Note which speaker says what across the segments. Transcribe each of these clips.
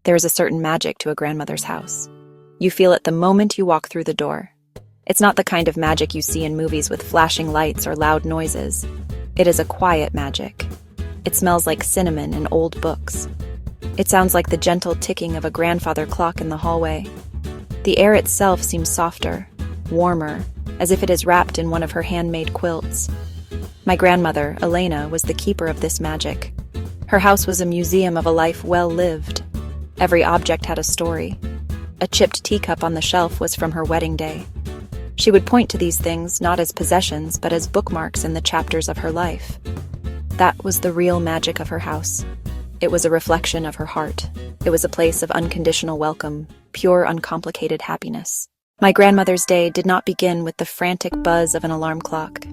Speaker 1: There is a certain magic to a grandmother's house. You feel it the moment you walk through the door. It's not the kind of magic you see in movies with flashing lights or loud noises. It is a quiet magic. It smells like cinnamon and old books. It sounds like the gentle ticking of a grandfather clock in the hallway. The air itself seems softer, warmer, as if it is wrapped in one of her handmade quilts. My grandmother, Elena, was the keeper of this magic. Her house was a museum of a life well lived. Every object had a story. A chipped teacup on the shelf was from her wedding day. She would point to these things not as possessions, but as bookmarks in the chapters of her life. That was the real magic of her house. It was a reflection of her heart. It was a place of unconditional welcome, pure, uncomplicated happiness. My grandmother's day did not begin with the frantic buzz of an alarm clock.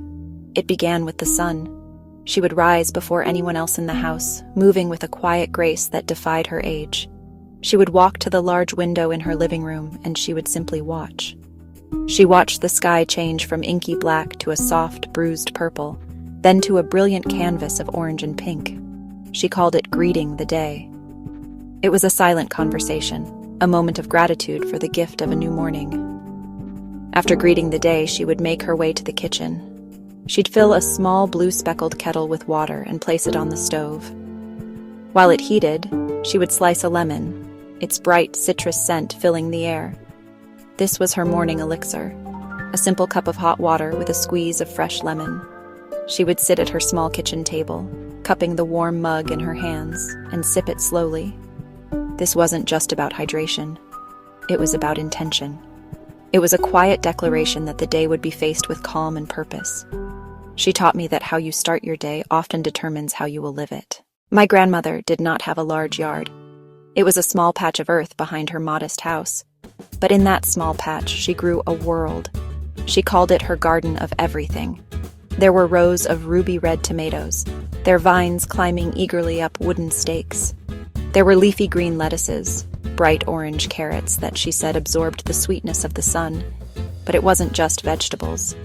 Speaker 1: It began with the sun. She would rise before anyone else in the house, moving with a quiet grace that defied her age. She would walk to the large window in her living room, and she would simply watch. She watched the sky change from inky black to a soft, bruised purple, then to a brilliant canvas of orange and pink. She called it greeting the day. It was a silent conversation, a moment of gratitude for the gift of a new morning. After greeting the day, she would make her way to the kitchen. She'd fill a small blue-speckled kettle with water and place it on the stove. While it heated, she would slice a lemon, its bright citrus scent filling the air. This was her morning elixir, a simple cup of hot water with a squeeze of fresh lemon. She would sit at her small kitchen table, cupping the warm mug in her hands, and sip it slowly. This wasn't just about hydration. It was about intention. It was a quiet declaration that the day would be faced with calm and purpose. She taught me that how you start your day often determines how you will live it. My grandmother did not have a large yard. It was a small patch of earth behind her modest house. But in that small patch, she grew a world. She called it her garden of everything. There were rows of ruby-red tomatoes, their vines climbing eagerly up wooden stakes. There were leafy green lettuces, bright orange carrots that she said absorbed the sweetness of the sun. But it wasn't just vegetables.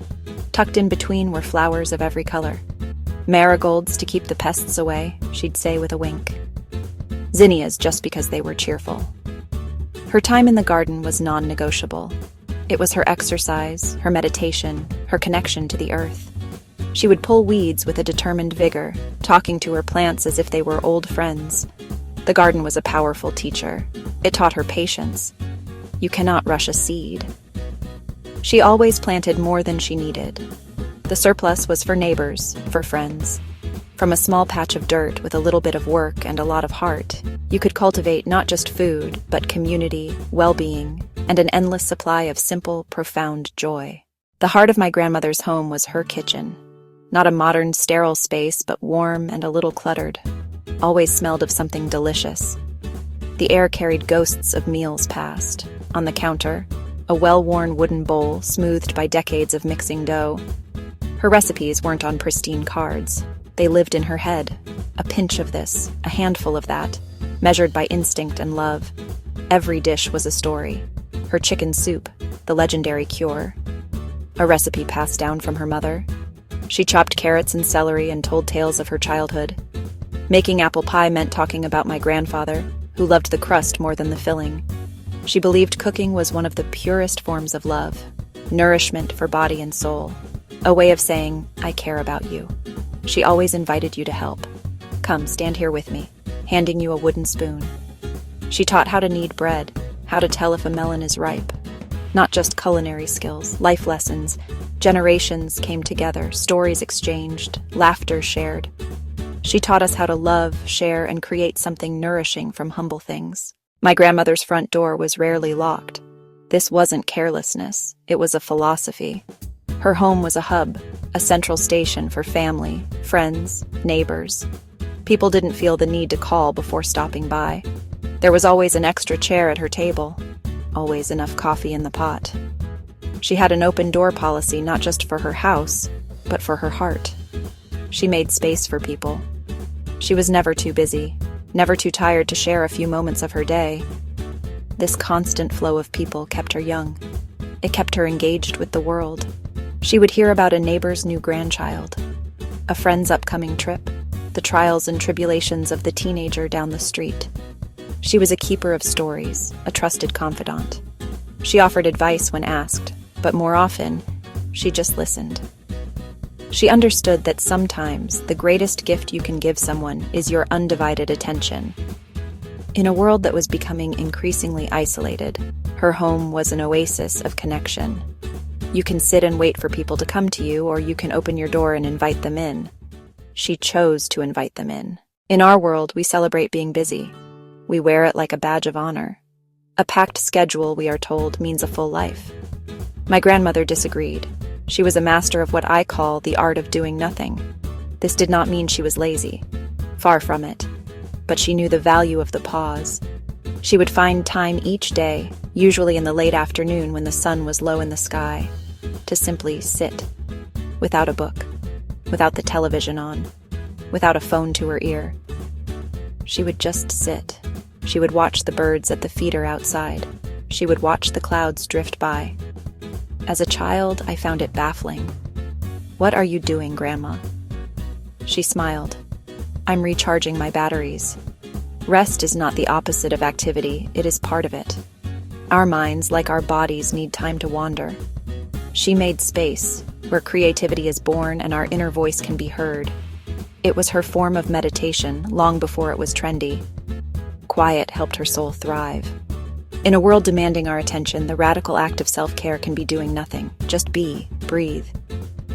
Speaker 1: Tucked in between were flowers of every color. Marigolds to keep the pests away, she'd say with a wink. Zinnias just because they were cheerful. Her time in the garden was non-negotiable. It was her exercise, her meditation, her connection to the earth. She would pull weeds with a determined vigor, talking to her plants as if they were old friends. The garden was a powerful teacher. It taught her patience. You cannot rush a seed. She always planted more than she needed. The surplus was for neighbors, for friends. From a small patch of dirt with a little bit of work and a lot of heart, you could cultivate not just food, but community, well-being, and an endless supply of simple, profound joy. The heart of my grandmother's home was her kitchen. Not a modern, sterile space, but warm and a little cluttered. Always smelled of something delicious. The air carried ghosts of meals past. On the counter, a well-worn wooden bowl smoothed by decades of mixing dough. Her recipes weren't on pristine cards. They lived in her head. A pinch of this, a handful of that, measured by instinct and love. Every dish was a story. Her chicken soup, the legendary cure. A recipe passed down from her mother. She chopped carrots and celery and told tales of her childhood. Making apple pie meant talking about my grandfather, who loved the crust more than the filling. She believed cooking was one of the purest forms of love, nourishment for body and soul, a way of saying, I care about you. She always invited you to help. Come, stand here with me, handing you a wooden spoon. She taught how to knead bread, how to tell if a melon is ripe. Not just culinary skills, life lessons. Generations came together, stories exchanged, laughter shared. She taught us how to love, share, and create something nourishing from humble things. My grandmother's front door was rarely locked. This wasn't carelessness, it was a philosophy. Her home was a hub, a central station for family, friends, neighbors. People didn't feel the need to call before stopping by. There was always an extra chair at her table, always enough coffee in the pot. She had an open door policy not just for her house, but for her heart. She made space for people. She was never too busy, never too tired to share a few moments of her day. This constant flow of people kept her young. It kept her engaged with the world. She would hear about a neighbor's new grandchild, a friend's upcoming trip, the trials and tribulations of the teenager down the street. She was a keeper of stories, a trusted confidant. She offered advice when asked, but more often, she just listened. She understood that sometimes the greatest gift you can give someone is your undivided attention. In a world that was becoming increasingly isolated, her home was an oasis of connection. You can sit and wait for people to come to you, or you can open your door and invite them in. She chose to invite them in. In our world, we celebrate being busy. We wear it like a badge of honor. A packed schedule, we are told, means a full life. My grandmother disagreed. She was a master of what I call the art of doing nothing. This did not mean she was lazy. Far from it. But she knew the value of the pause. She would find time each day, usually in the late afternoon when the sun was low in the sky, to simply sit, without a book, without the television on, without a phone to her ear. She would just sit. She would watch the birds at the feeder outside. She would watch the clouds drift by. As a child, I found it baffling. "What are you doing, Grandma?" She smiled. "I'm recharging my batteries." Rest is not the opposite of activity, it is part of it. Our minds, like our bodies, need time to wander. She made space, where creativity is born and our inner voice can be heard. It was her form of meditation, long before it was trendy. Quiet helped her soul thrive. In a world demanding our attention, the radical act of self-care can be doing nothing. Just be, breathe.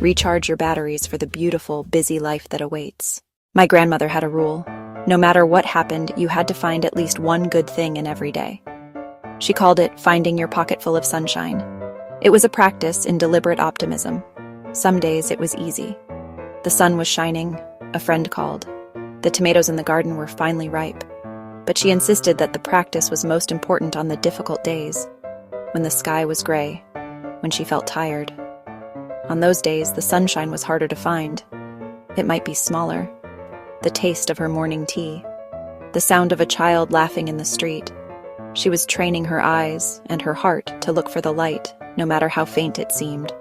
Speaker 1: Recharge your batteries for the beautiful, busy life that awaits. My grandmother had a rule. No matter what happened, you had to find at least one good thing in every day. She called it finding your pocket full of sunshine. It was a practice in deliberate optimism. Some days it was easy. The sun was shining, a friend called. The tomatoes in the garden were finally ripe. But she insisted that the practice was most important on the difficult days, when the sky was gray, when she felt tired. On those days, the sunshine was harder to find. It might be smaller. The taste of her morning tea. The sound of a child laughing in the street. She was training her eyes and her heart to look for the light, no matter how faint it seemed.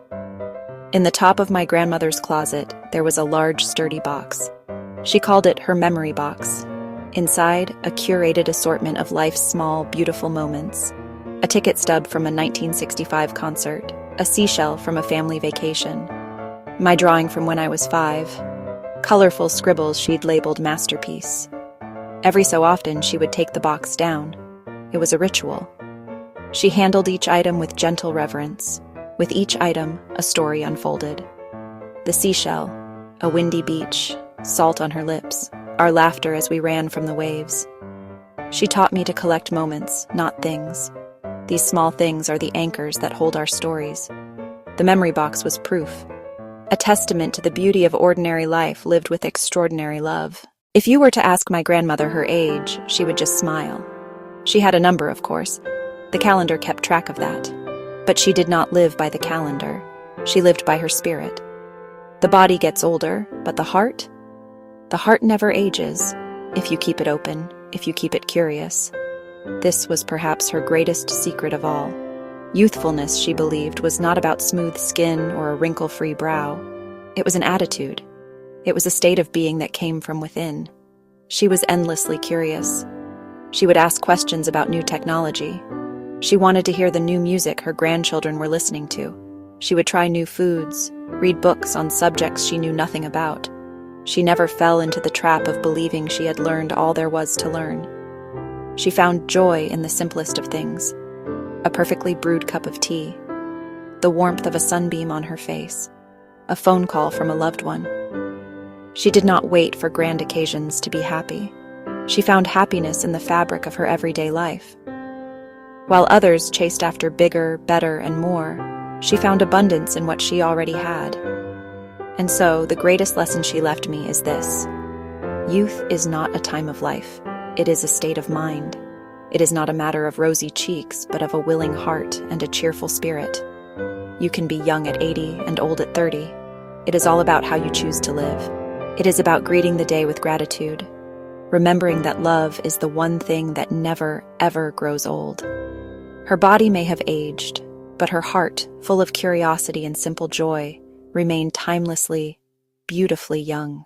Speaker 1: In the top of my grandmother's closet, there was a large, sturdy box. She called it her memory box. Inside, a curated assortment of life's small, beautiful moments. A ticket stub from a 1965 concert, a seashell from a family vacation, my drawing from when I was 5, colorful scribbles she'd labeled masterpiece. Every so often, she would take the box down. It was a ritual. She handled each item with gentle reverence. With each item, a story unfolded. The seashell, a windy beach, salt on her lips, our laughter as we ran from the waves. She taught me to collect moments, not things. These small things are the anchors that hold our stories. The memory box was proof, a testament to the beauty of ordinary life lived with extraordinary love. If you were to ask my grandmother her age, she would just smile. She had a number, of course. The calendar kept track of that. But she did not live by the calendar. She lived by her spirit. The body gets older, but the heart never ages, if you keep it open, if you keep it curious. This was perhaps her greatest secret of all. Youthfulness, she believed, was not about smooth skin or a wrinkle-free brow. It was an attitude. It was a state of being that came from within. She was endlessly curious. She would ask questions about new technology. She wanted to hear the new music her grandchildren were listening to. She would try new foods, read books on subjects she knew nothing about. She never fell into the trap of believing she had learned all there was to learn. She found joy in the simplest of things. A perfectly brewed cup of tea, the warmth of a sunbeam on her face, a phone call from a loved one. She did not wait for grand occasions to be happy. She found happiness in the fabric of her everyday life. While others chased after bigger, better, and more, she found abundance in what she already had. And so, the greatest lesson she left me is this: youth is not a time of life. It is a state of mind. It is not a matter of rosy cheeks, but of a willing heart and a cheerful spirit. You can be young at 80 and old at 30. It is all about how you choose to live. It is about greeting the day with gratitude, remembering that love is the one thing that never, ever grows old. Her body may have aged, but her heart, full of curiosity and simple joy, remained timelessly, beautifully young.